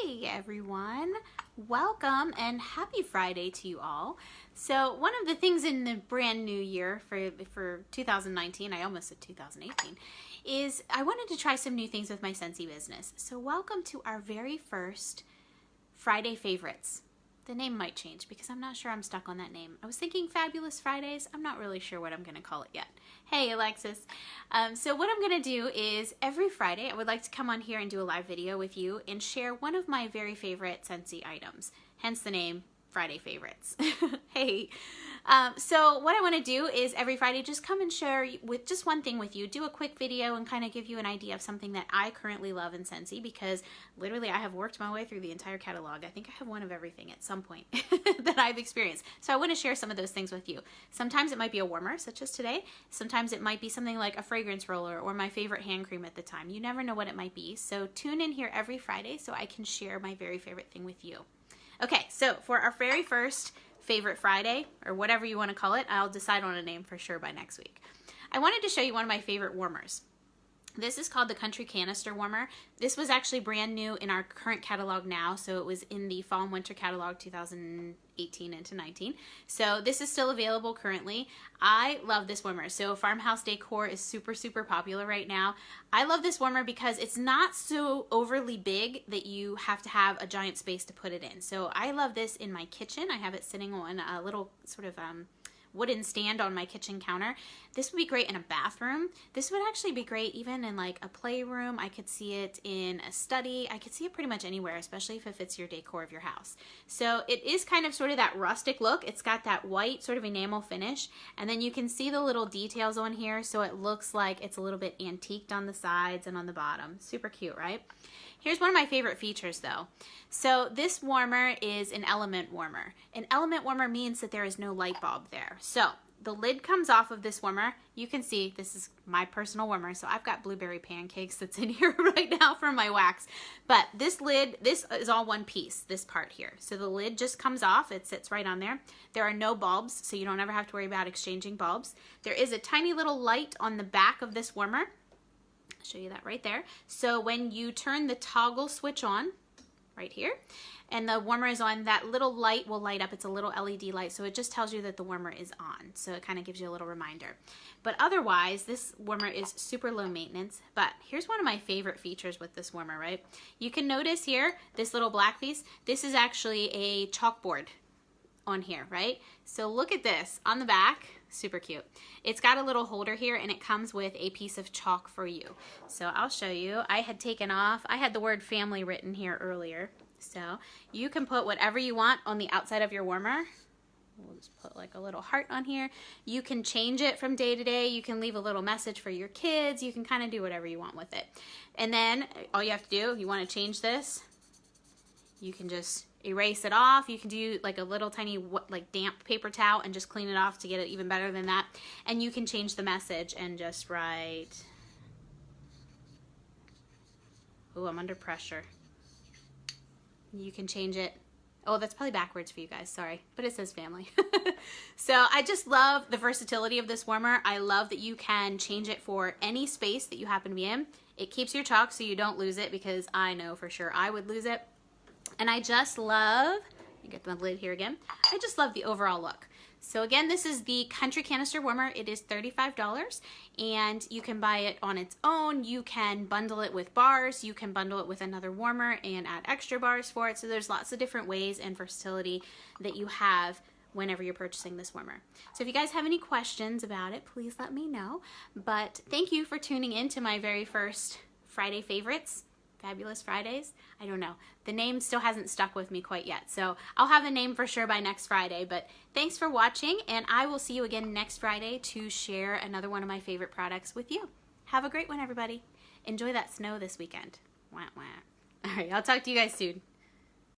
Hey everyone, welcome and happy Friday to you all. So one of the things in the brand new year for 2019, I almost said 2018, is I wanted to try some new things with my Scentsy business. So welcome to our very first Friday favorites. The name might change because I'm not sure I'm stuck on that name. I was thinking Fabulous Fridays. I'm not really sure what I'm going to call it yet. Hey, Alexis. So what I'm going to do is every Friday, I would like to come on here and do a live video with you and share one of my very favorite Scentsy items. Hence the name Friday Favorites. Hey. So what I want to do is every Friday just come and share with just one thing with you, do a quick video and kind of give you an idea of something that I currently love in Scentsy, because literally I have worked my way through the entire catalog. I think I have one of everything at some point that I've experienced. So I want to share some of those things with you. Sometimes it might be a warmer, such as today. Sometimes it might be something like a fragrance roller or my favorite hand cream at the time. You never know what it might be. So tune in here every Friday so I can share my very favorite thing with you. Okay, so for our very first favorite Friday, or whatever you want to call it, I'll decide on a name for sure by next week. I wanted to show you one of my favorite warmers. This is called the Country Canister warmer. This was actually brand new in our current catalog now, so it was in the fall and winter catalog 2018 into 19. So this is still available currently. I love this warmer. So farmhouse decor is super popular right now. I love this warmer because it's not so overly big that you have to have a giant space to put it in. So I love this in my kitchen. I have it sitting on a little sort of wooden stand on my kitchen counter. This would be great in a bathroom. This would actually be great even in like a playroom. I could see it in a study. I could see it pretty much anywhere, especially if it fits your decor of your house. So it is kind of sort of that rustic look. It's got that white sort of enamel finish, and then you can see the little details on here, so it looks like it's a little bit antiqued on the sides and on the bottom. Super cute, right? Here's one of my favorite features though. So this warmer is an element warmer. An element warmer means that there is no light bulb there. So the lid comes off of this warmer. You can see this is my personal warmer. So I've got blueberry pancakes that's in here right now from my wax. But this lid, this is all one piece, this part here. So the lid just comes off. It sits right on there. There are no bulbs, so you don't ever have to worry about exchanging bulbs. There is a tiny little light on the back of this warmer. Show you that right there. So when you turn the toggle switch on right here and the warmer is on, that little light will light up. It's a little LED light, so it just tells you that the warmer is on. So it kind of gives you a little reminder. But otherwise, this warmer is super low maintenance. But here's one of my favorite features with this warmer, right? You can notice here, this little black piece, this is actually a chalkboard on here, right? So look at this on the back. Super cute. It's got a little holder here and it comes with a piece of chalk for you. So I'll show you. I had the word family written here earlier. So you can put whatever you want on the outside of your warmer. We'll just put like a little heart on here. You can change it from day to day. You can leave a little message for your kids. You can kind of do whatever you want with it. And then all you have to do, if you want to change this, you can just erase it off. You can do like a little tiny like damp paper towel and just clean it off to get it even better than that. And you can change the message and just write, oh, I'm under pressure. You can change it. Oh, that's probably backwards for you guys, sorry, but it says family. So I just love the versatility of this warmer. I love that you can change it for any space that you happen to be in. It keeps your chalk so you don't lose it, because I know for sure I would lose it. And I just love, you get the lid here again, I just love the overall look. So again, this is the Country Canister warmer. It is $35 and you can buy it on its own. You can bundle it with bars. You can bundle it with another warmer and add extra bars for it. So there's lots of different ways and versatility that you have whenever you're purchasing this warmer. So if you guys have any questions about it, please let me know. But thank you for tuning in to my very first Friday favorites. Fabulous Fridays? I don't know. The name still hasn't stuck with me quite yet. So I'll have a name for sure by next Friday. But thanks for watching, and I will see you again next Friday to share another one of my favorite products with you. Have a great one, everybody. Enjoy that snow this weekend. Wah, wah. All right, I'll talk to you guys soon.